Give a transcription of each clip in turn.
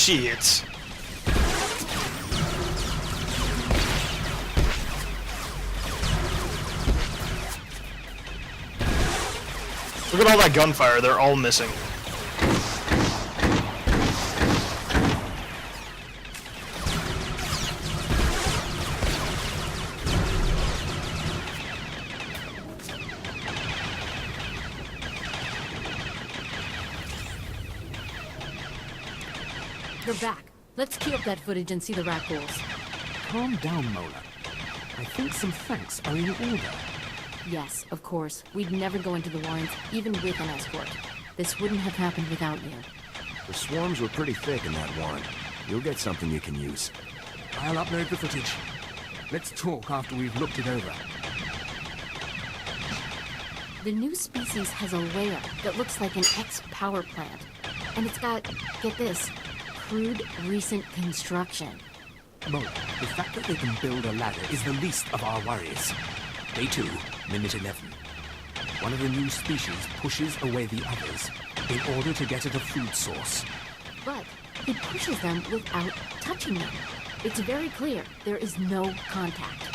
Shit. Look at all that gunfire, they're all missing. They're back. Let's queue up that footage and see the rat ghouls. Calm down, Mola. I think some facts are in order. Yes, of course. We'd never go into the Warrens, even with an escort. This wouldn't have happened without you. The swarms were pretty thick in that warren. You'll get something you can use. I'll upload the footage. Let's talk after we've looked it over. The new species has a lair that looks like an ex-power plant. And it's got, get this, crude recent construction. Mola, the fact that they can build a ladder is the least of our worries. Day 2, minute 11. One of the new species pushes away the others in order to get at a food source. But he pushes them without touching them. It's very clear there is no contact.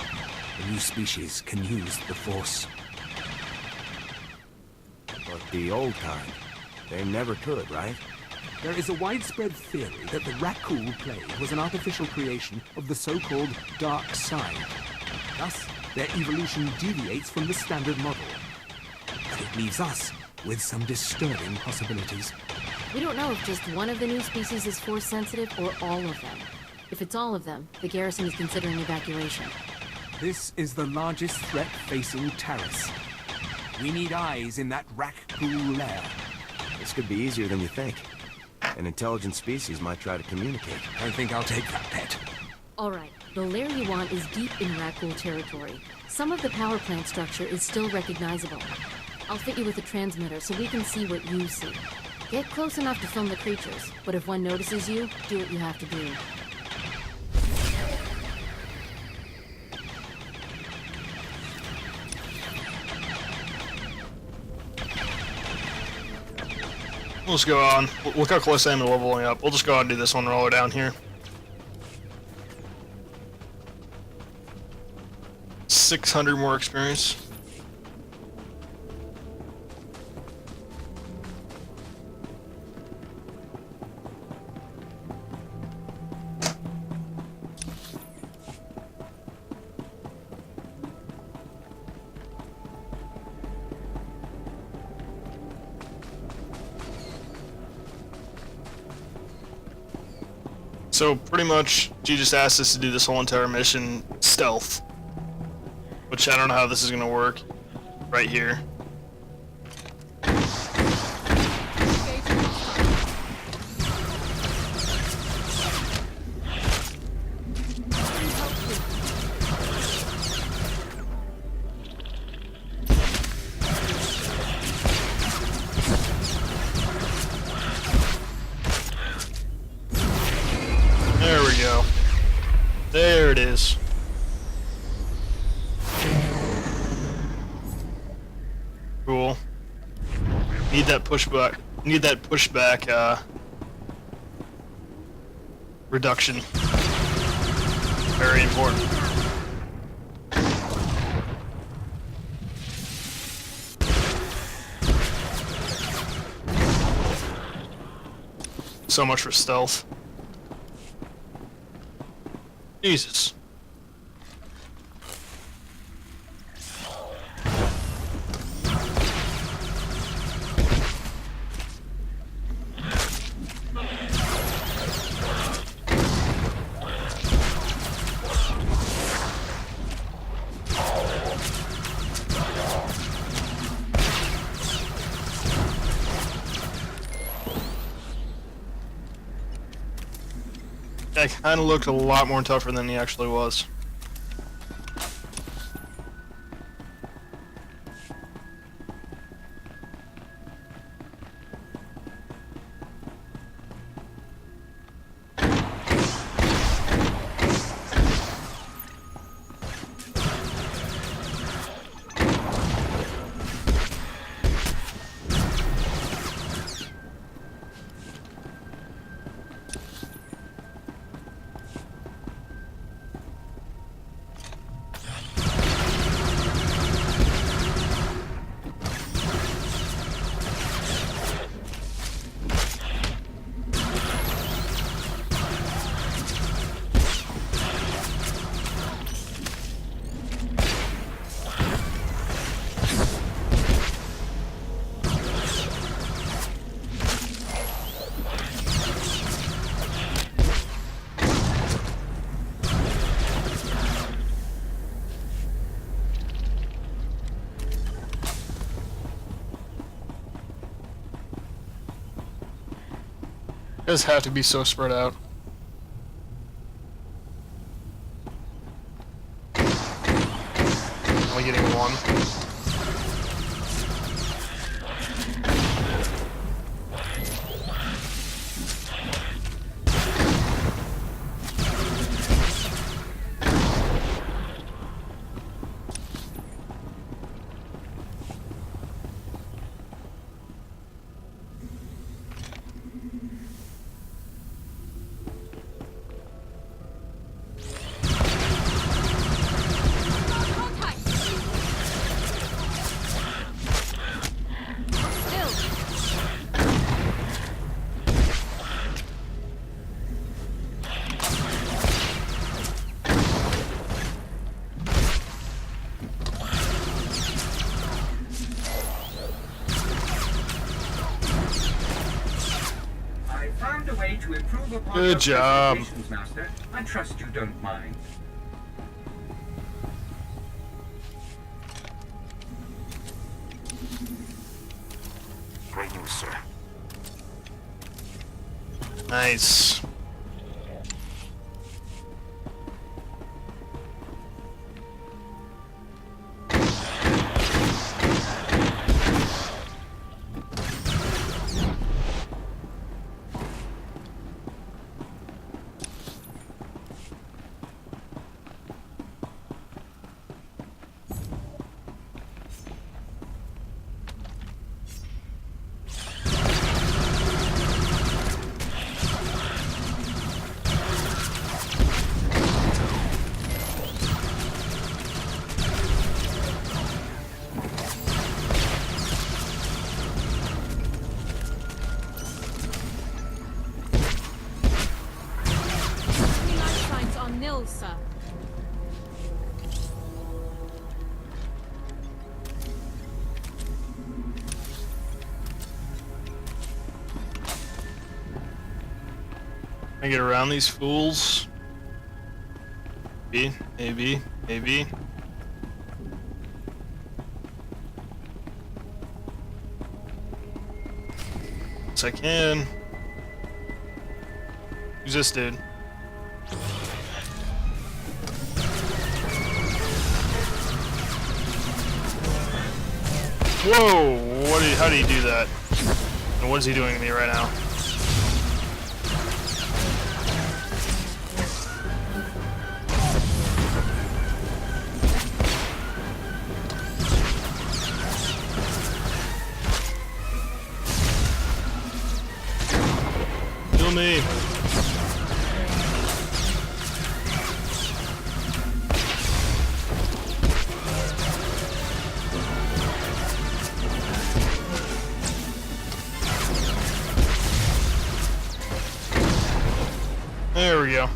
The new species can use the Force. But the old kind, they never could, right? There is a widespread theory that the Rakul plague was an artificial creation of the so-called dark side. Thus, their evolution deviates from the standard model. But it leaves us with some disturbing possibilities. We don't know if just one of the new species is Force sensitive or all of them. If it's all of them, the garrison is considering evacuation. This is the largest threat facing Taris. We need eyes in that Rakul lair. This could be easier than you think. An intelligent species might try to communicate. I think I'll take that pet. Alright, the lair you want is deep in Rakul territory. Some of the power plant structure is still recognizable. I'll fit you with a transmitter so we can see what you see. Get close enough to film the creatures, but if one notices you, do what you have to do. We'll just go on. Look how close I am to leveling up. We'll just go on and do this one while we're down here. 600 more experience. So pretty much, she just asked us to do this whole entire mission stealth, which I don't know how this is gonna work right here. There we go. There it is. Cool. Need that pushback. Need that pushback reduction. Very important. So much for stealth. Jesus. That kind of looked a lot more tougher than he actually was. does have to be so spread out. Only getting one. To improve upon Good your job. presentations, Master. I trust you don't mind. Great news, sir. Nice. Sir. Can I get around these fools? Maybe. Yes, I can. Who's this dude? Whoa! How do you do that? And what is he doing to me right now? Kill me! There we go.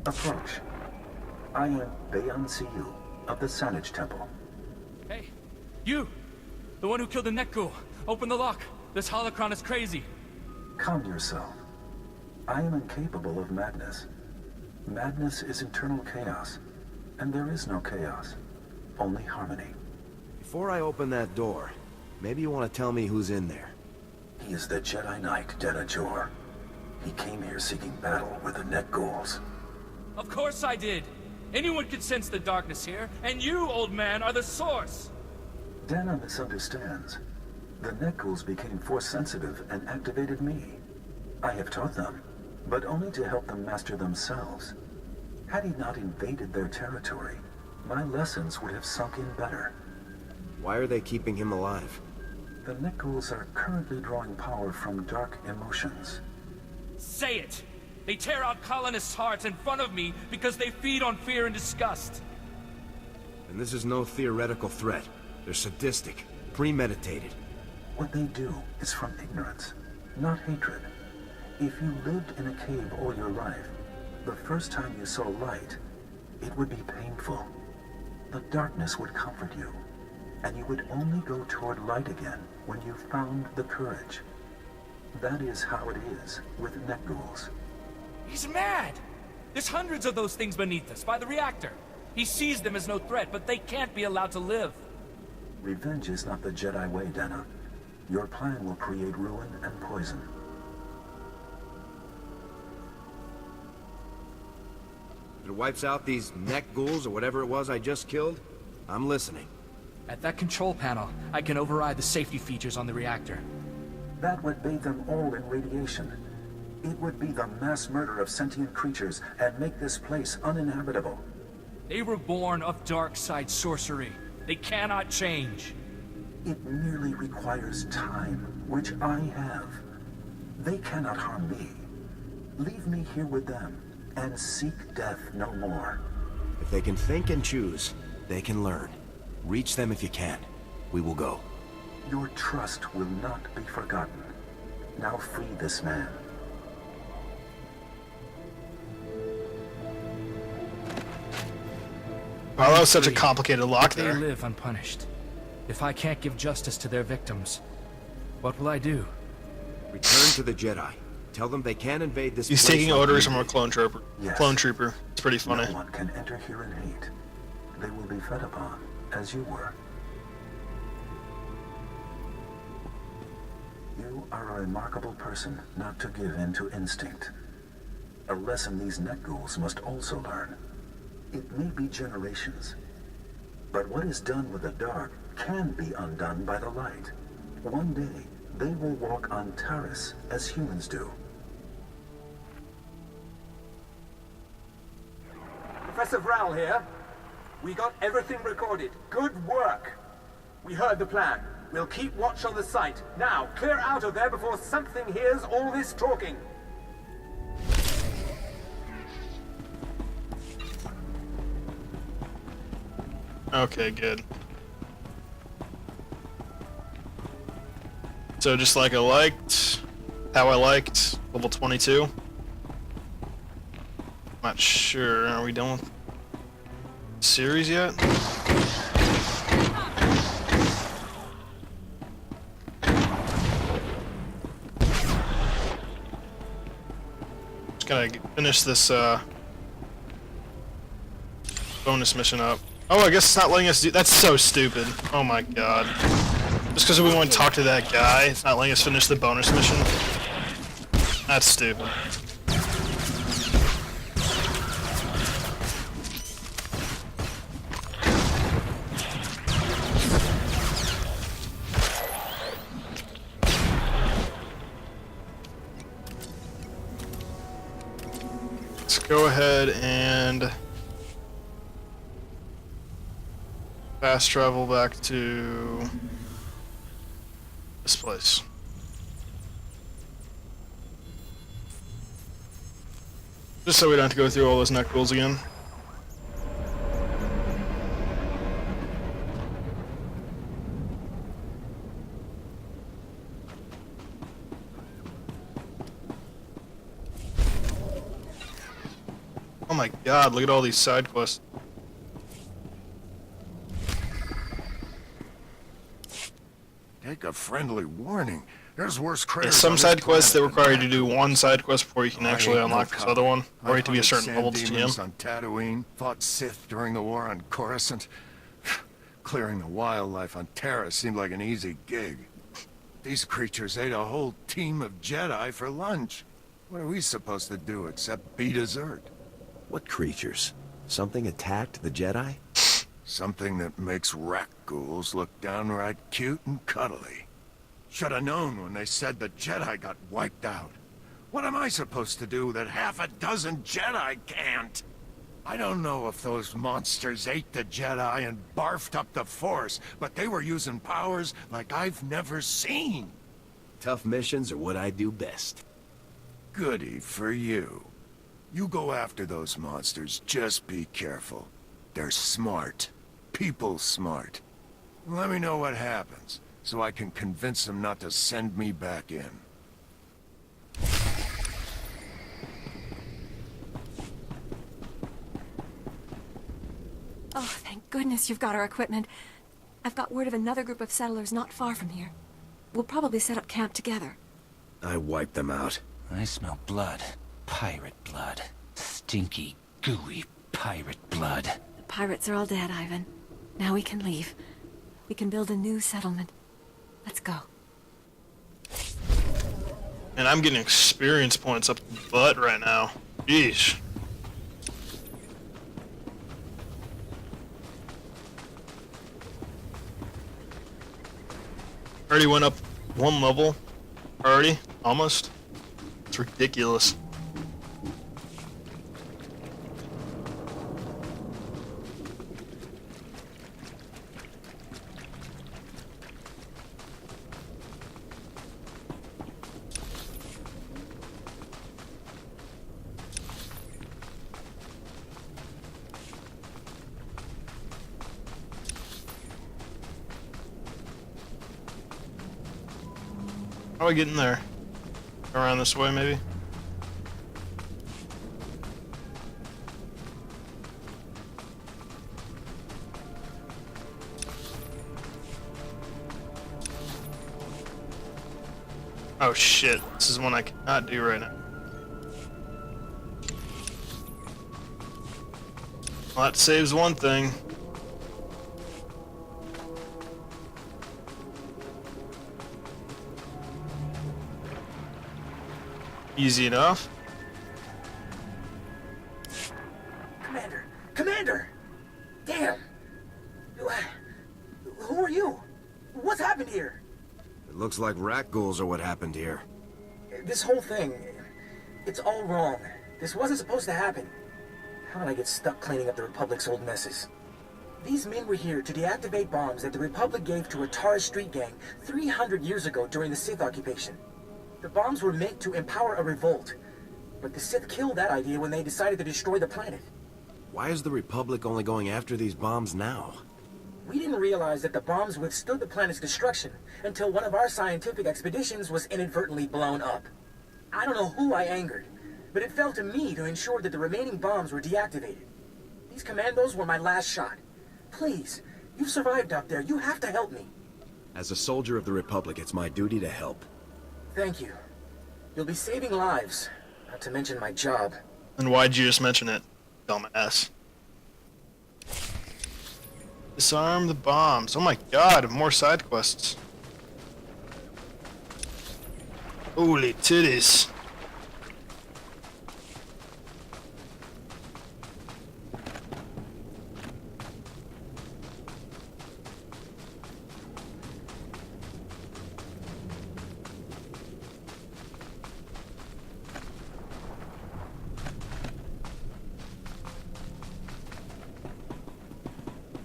Approach. I am Bayan Siyu of the Sanage Temple. Hey, you! The one who killed the Netghoul! Open the lock! This holocron is crazy! Calm yourself. I am incapable of madness. Madness is internal chaos, and there is no chaos, only harmony. Before I open that door, maybe you want to tell me who's in there. He is the Jedi Knight Denajor. He came here seeking battle with the Netghouls. Of course I did! Anyone could sense the darkness here, and you, old man, are the source! Dana misunderstands. The Netghouls became Force-sensitive and activated me. I have taught them, but only to help them master themselves. Had he not invaded their territory, my lessons would have sunk in better. Why are they keeping him alive? The Netghouls are currently drawing power from dark emotions. Say it! They tear out colonists' hearts in front of me because they feed on fear and disgust. And this is no theoretical threat. They're sadistic, premeditated. What they do is from ignorance, not hatred. If you lived in a cave all your life, the first time you saw light, it would be painful. The darkness would comfort you. and you would only go toward light again when you found the courage. That is how it is with neck ghouls. He's mad! There's hundreds of those things beneath us, by the reactor. He sees them as no threat, but they can't be allowed to live. Revenge is not the Jedi way, Dana. Your plan will create ruin and poison. If it wipes out these neck ghouls or whatever it was I just killed, I'm listening. At that control panel, I can override the safety features on the reactor. That would bathe them all in radiation. It would be the mass murder of sentient creatures and make this place uninhabitable. They were born of dark side sorcery. They cannot change. It merely requires time, which I have. They cannot harm me. Leave me here with them, and seek death no more. If they can think and choose, they can learn. Reach them if you can. We will go. Your trust will not be forgotten. Now free this man. Wow, that was such a complicated lock They there. live unpunished. If I can't give justice to their victims, what will I do? Return to the Jedi. Tell them they can invade this He's place taking like orders we from a did. clone trooper. Yes. Clone trooper. It's pretty funny. No one can enter here in hate. They will be fed upon, as you were. You are a remarkable person not to give in to instinct. A lesson these neck ghouls must also learn. It may be generations, but what is done with the dark can be undone by the light. One day, they will walk on Taris as humans do. Professor Vral here. We got everything recorded. Good work. We heard the plan. We'll keep watch on the site. Now, clear out of there before something hears all this talking. Okay, good. So just like I liked, how I liked, level 22. Not sure, are we done with the series yet? Just gotta finish this bonus mission up. Oh, I guess it's not letting us do- that's so stupid. Oh my god. Just because we want to talk to that guy, it's not letting us finish the bonus mission. That's stupid. Let's go ahead and fast travel back to this place. Just so we don't have to go through all those neck ghouls again. Oh my god, look at all these side quests. Take a friendly warning. There's worse critters. Yeah, some on this side quests that planet require you than to do one side quest before you can I actually ain't no unlock this cop. other one, or you I have to be a hunted certain sand level to demons GM. on Tatooine, fought Sith during the war on Coruscant. Clearing the wildlife on Terra seemed like an easy gig. These creatures ate a whole team of Jedi for lunch. What are we supposed to do except be dessert? What creatures? Something attacked the Jedi? Something that makes rat ghouls look downright cute and cuddly. Should have known when they said the Jedi got wiped out. What am I supposed to do that half a dozen Jedi can't? I don't know if those monsters ate the Jedi and barfed up the Force, but they were using powers like I've never seen. Tough missions are what I do best. Goody for you. You go after those monsters, just be careful. They're smart. People smart. Let me know what happens, so I can convince them not to send me back in. Oh, thank goodness you've got our equipment. I've got word of another group of settlers not far from here. We'll probably set up camp together. I wiped them out. I smell blood. Pirate blood. Stinky, gooey pirate blood. The pirates are all dead, Ivan. Now we can leave. We can build a new settlement. Let's go. And I'm getting experience points up the butt right now. Yeesh. Already went up one level. Already? Almost? It's ridiculous. How do I get in there? Around this way, maybe? Oh shit, this is one I cannot do right now. Well, that saves one thing. Easy enough. Commander! Commander! Damn! Who are you? What's happened here? It looks like rat ghouls are what happened here. This whole thing, it's all wrong. This wasn't supposed to happen. How did I get stuck cleaning up the Republic's old messes? These men were here to deactivate bombs that the Republic gave to a Taurus street gang 300 years ago during the Sith occupation. The bombs were meant to empower a revolt, but the Sith killed that idea when they decided to destroy the planet. Why is the Republic only going after these bombs now? We didn't realize that the bombs withstood the planet's destruction until one of our scientific expeditions was inadvertently blown up. I don't know who I angered, but it fell to me to ensure that the remaining bombs were deactivated. These commandos were my last shot. Please, you've survived out there. You have to help me. As a soldier of the Republic, it's my duty to help. Thank you. You'll be saving lives, not to mention my job. And why'd you just mention it, dumbass? Disarm the bombs. Oh my god, more side quests. Holy titties.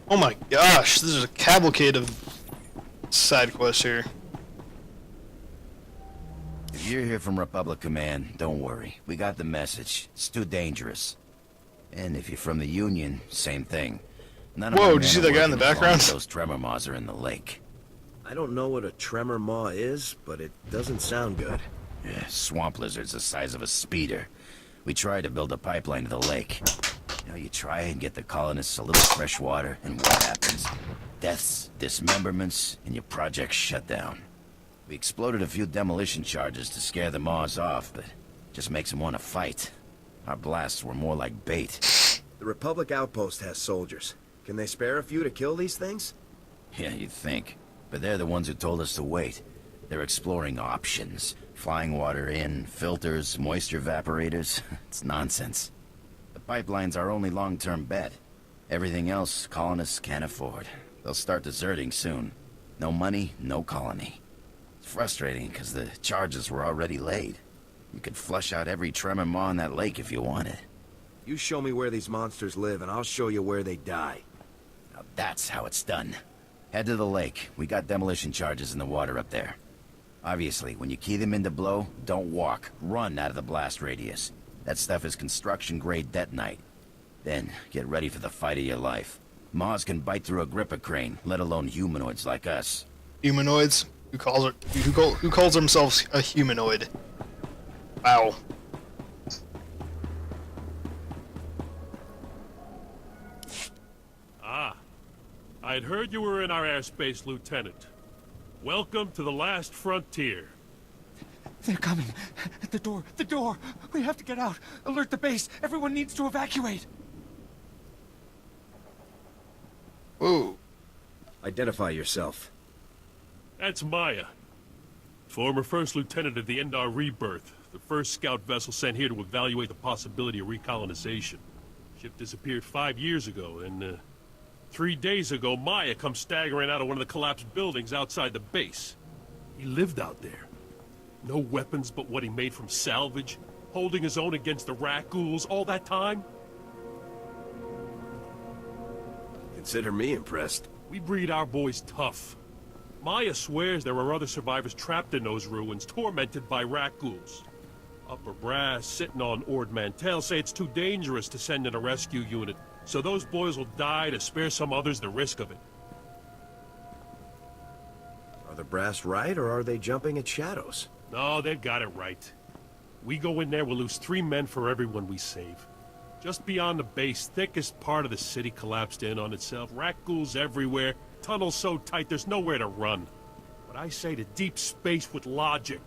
Oh my gosh, this is a cavalcade of side quests here. If you're here from Republic Command, don't worry. We got the message. It's too dangerous. And if you're from the Union, same thing. None of Whoa, our did you see men are that guy in the working as long background? as those tremor maws are in the lake. I don't know what a tremor maw is, but it doesn't sound good. Yeah, swamp lizards the size of a speeder. We tried to build a pipeline to the lake. You know, you try and get the colonists a little fresh water, and what happens? Deaths, dismemberments, and your project shut down. We exploded a few demolition charges to scare the maws off, but just makes them want to fight. Our blasts were more like bait. The Republic outpost has soldiers. Can they spare a few to kill these things? Yeah, you'd think. But they're the ones who told us to wait. They're exploring options. Flying water in, filters, moisture evaporators. It's nonsense. The pipeline's our only long-term bet. Everything else, colonists can't afford. They'll start deserting soon. No money, no colony. It's frustrating because the charges were already laid. You could flush out every tremor maw in that lake if you wanted. You show me where these monsters live, and I'll show you where they die. Now that's how it's done. Head to the lake. We got demolition charges in the water up there. Obviously, when you key them into blow, don't walk. Run out of the blast radius. That stuff is construction-grade detonite. Then, get ready for the fight of your life. Maws can bite through a gripper crane, let alone humanoids like us. Humanoids? Who calls themselves a humanoid? Wow. I'd heard you were in our airspace, Lieutenant. Welcome to the last frontier. They're coming. The door, the door! We have to get out. Alert the base. Everyone needs to evacuate. Whoa. Identify yourself. That's Maya. Former First Lieutenant of the Endar Rebirth, the first scout vessel sent here to evaluate the possibility of recolonization. Ship disappeared 5 years ago, and 3 days ago, Maya comes staggering out of one of the collapsed buildings outside the base. He lived out there. No weapons but what he made from salvage, holding his own against the rat ghouls all that time. Consider me impressed. We breed our boys tough. Maya swears there are other survivors trapped in those ruins, tormented by rat ghouls. Upper brass, sitting on Ord Mantell, say it's too dangerous to send in a rescue unit, so those boys will die to spare some others the risk of it. Are the brass right, or are they jumping at shadows? No, they've got it right. We go in there, we'll lose 3 men for everyone we save. Just beyond the base, thickest part of the city collapsed in on itself. Rat ghouls everywhere, tunnels so tight there's nowhere to run. But I say to deep space with logic.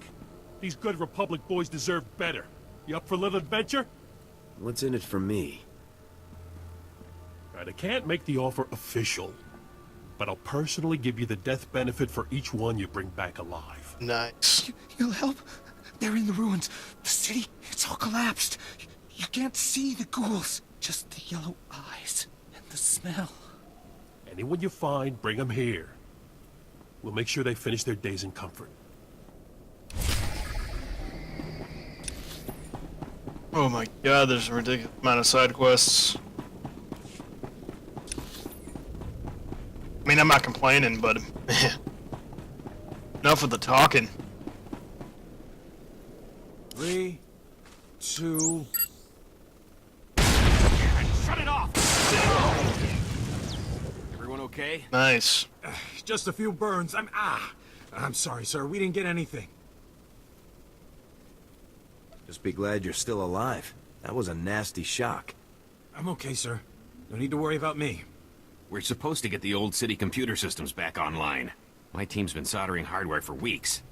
These good Republic boys deserve better. You up for a little adventure? What's in it for me? Right, I can't make the offer official, but I'll personally give you the death benefit for each one you bring back alive. Nice. You'll help? They're in the ruins. The city, it's all collapsed. You can't see the ghouls. Just the yellow eyes and the smell. Anyone you find, bring them here. We'll make sure they finish their days in comfort. Oh my god, there's a ridiculous amount of side quests. I mean, I'm not complaining, but enough of the talking. 3, 2... Shut it off! Everyone okay? Nice. Just a few burns. I'm sorry, sir. We didn't get anything. Just be glad you're still alive. That was a nasty shock. I'm okay, sir. No need to worry about me. We're supposed to get the old city computer systems back online. My team's been soldering hardware for weeks.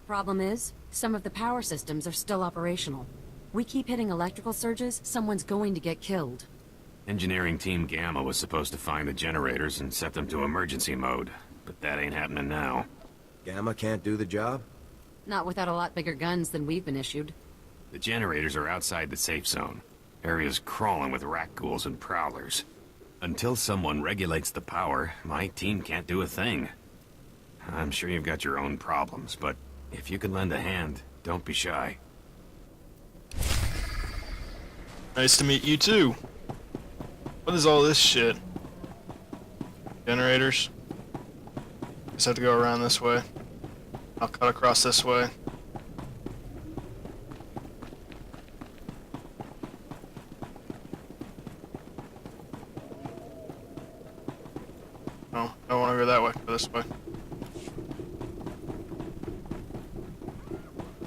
Problem is, some of the power systems are still operational. We keep hitting electrical surges, someone's going to get killed. Engineering Team Gamma was supposed to find the generators and set them to emergency mode, but that ain't happening now. Gamma can't do the job? Not without a lot bigger guns than we've been issued. The generators are outside the safe zone. Area's crawling with rat ghouls and prowlers. Until someone regulates the power, my team can't do a thing. I'm sure you've got your own problems, but if you can lend a hand, don't be shy. Nice to meet you too. What is all this shit? Generators? Just have to go around this way. I'll cut across this way. No, I don't want to go that way. Go this way.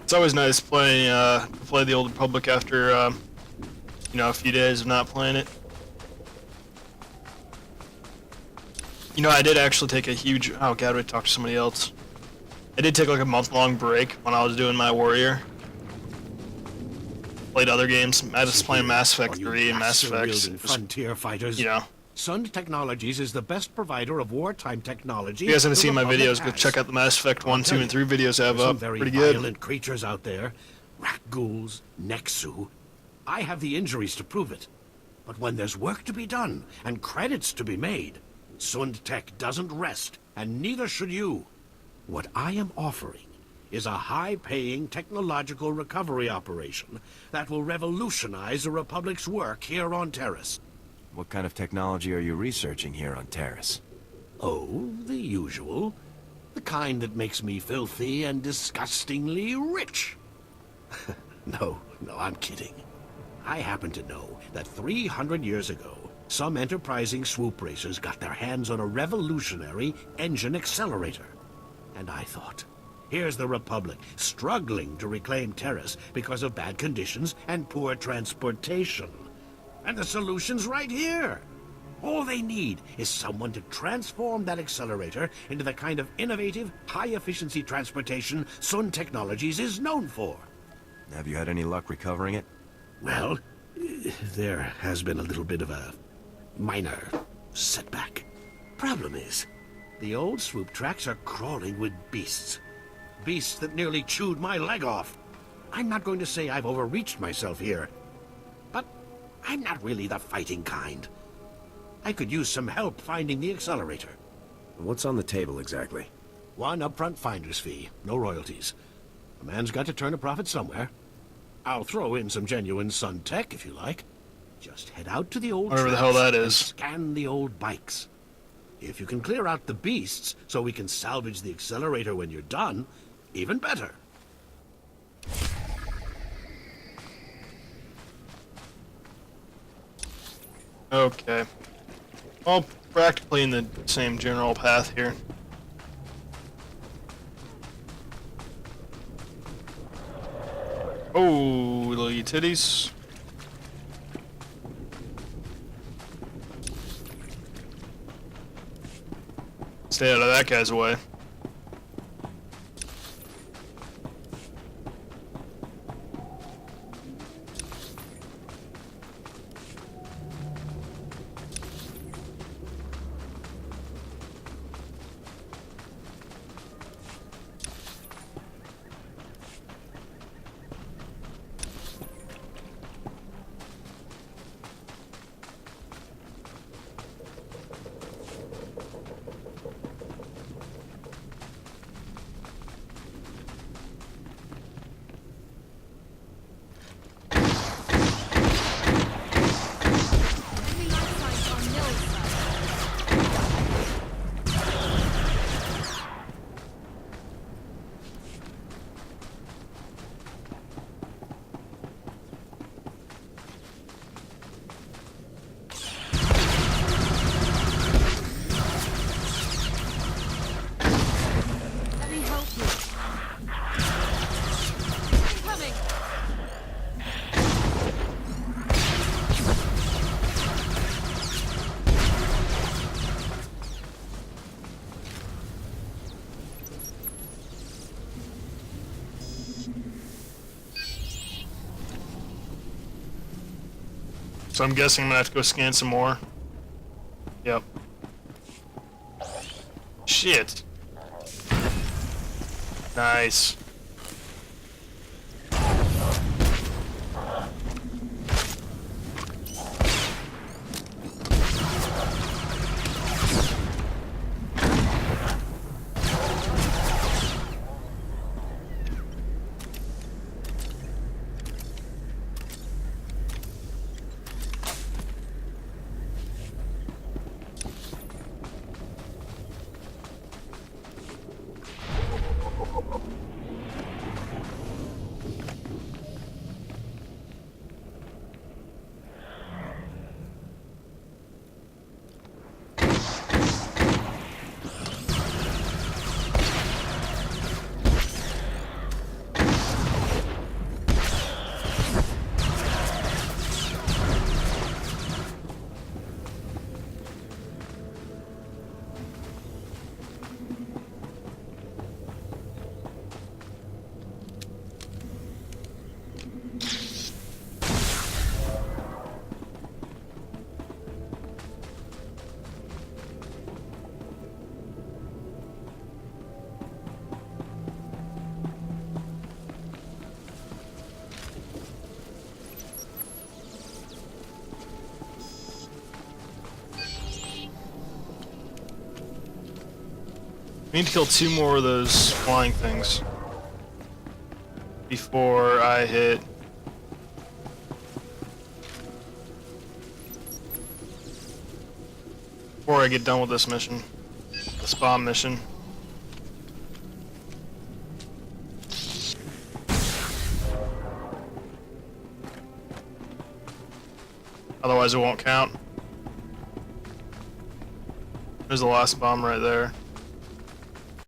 It's always nice playing to play the Old Republic after you know, a few days of not playing it. You know, I did actually take a huge... Oh god, we talked to somebody else. I did take like a month-long break when I was doing my Warrior. Played other games. I was playing Mass Effect 3 and Mass Effect. Frontier fighters. You know. Sund Technologies is the best provider of wartime technology. If you guys haven't seen my videos, go check out the Mass Effect 1, 2, and 3 videos I have up. Pretty good. Violent creatures out there. Rat ghouls, Nexu. I have the injuries to prove it. But when there's work to be done, and credits to be made, Sund Tech doesn't rest, and neither should you. What I am offering is a high-paying technological recovery operation that will revolutionize the Republic's work here on Terrace. What kind of technology are you researching here on Terrace? Oh, the usual. The kind that makes me filthy and disgustingly rich. No, I'm kidding. I happen to know that 300 years ago, some enterprising swoop racers got their hands on a revolutionary engine accelerator. And I thought, here's the Republic struggling to reclaim Terrace because of bad conditions and poor transportation. And the solution's right here. All they need is someone to transform that accelerator into the kind of innovative, high-efficiency transportation Sun Technologies is known for. Have you had any luck recovering it? Well, there has been a little bit of a minor setback. Problem is, the old swoop tracks are crawling with beasts. Beasts that nearly chewed my leg off. I'm not going to say I've overreached myself here, but I'm not really the fighting kind. I could use some help finding the accelerator. What's on the table exactly? 1 upfront finder's fee, no royalties. A man's got to turn a profit somewhere. I'll throw in some genuine Sun tech if you like. Just head out to the old Whatever the hell that and is. scan the old bikes. If you can clear out the beasts so we can salvage the accelerator when you're done, even better. Okay. All practically in the same general path here. Oh, little titties. Stay out of that guy's way. So I'm guessing I'm gonna have to go scan some more. Yep. Shit. Nice. We need to kill 2 more of those flying things before I hit. Before I get done with this mission, this bomb mission. Otherwise, it won't count. There's the last bomb right there.